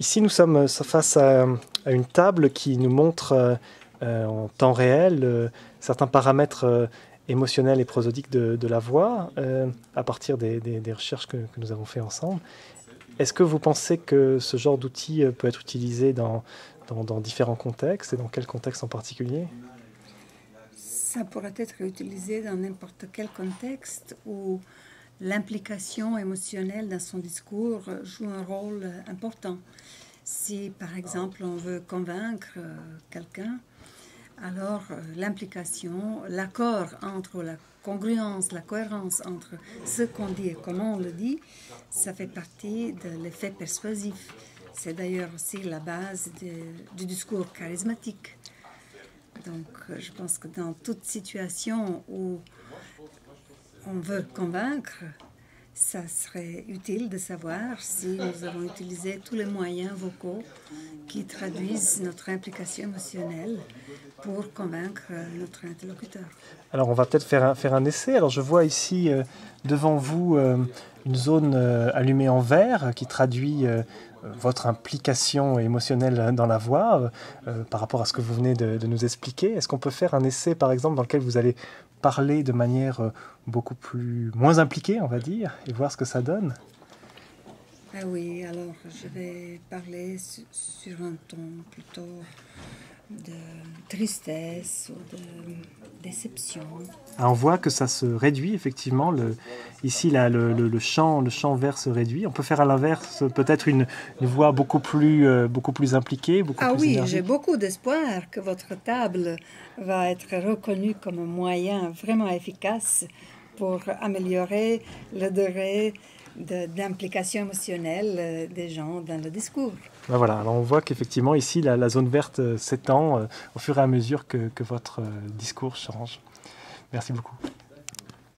Ici, nous sommes face à une table qui nous montre en temps réel certains paramètres émotionnels et prosodiques de la voix à partir des recherches que nous avons fait ensemble. Est-ce que vous pensez que ce genre d'outil peut être utilisé dans différents contextes et dans quel contexte en particulier? Ça pourrait être utilisé dans n'importe quel contexte où l'implication émotionnelle dans son discours joue un rôle important. Si, par exemple, on veut convaincre quelqu'un, alors l'implication, l'accord entre la congruence, la cohérence entre ce qu'on dit et comment on le dit, ça fait partie de l'effet persuasif. C'est d'ailleurs aussi la base du discours charismatique. Donc, je pense que dans toute situation où on veut convaincre, ça serait utile de savoir si nous avons utilisé tous les moyens vocaux qui traduisent notre implication émotionnelle pour convaincre notre interlocuteur. Alors on va peut-être faire un essai. Alors je vois ici devant vous une zone allumée en vert qui traduit votre implication émotionnelle dans la voix par rapport à ce que vous venez de nous expliquer. Est-ce qu'on peut faire un essai par exemple dans lequel vous allez parler de manière moins impliquée, on va dire, et voir ce que ça donne? Ah oui, alors je vais parler sur un ton plutôt de tristesse ou de déception. Ah, on voit que ça se réduit effectivement. Ici, là, le champ vert se réduit. On peut faire à l'inverse peut-être une voix beaucoup plus impliquée, beaucoup plus oui, énergique. j'ai beaucoup d'espoir que votre table va être reconnue comme un moyen vraiment efficace pour améliorer le degré d'implication émotionnelle des gens dans le discours. Ben voilà, alors on voit qu'effectivement ici la zone verte s'étend au fur et à mesure que votre discours change. Merci beaucoup.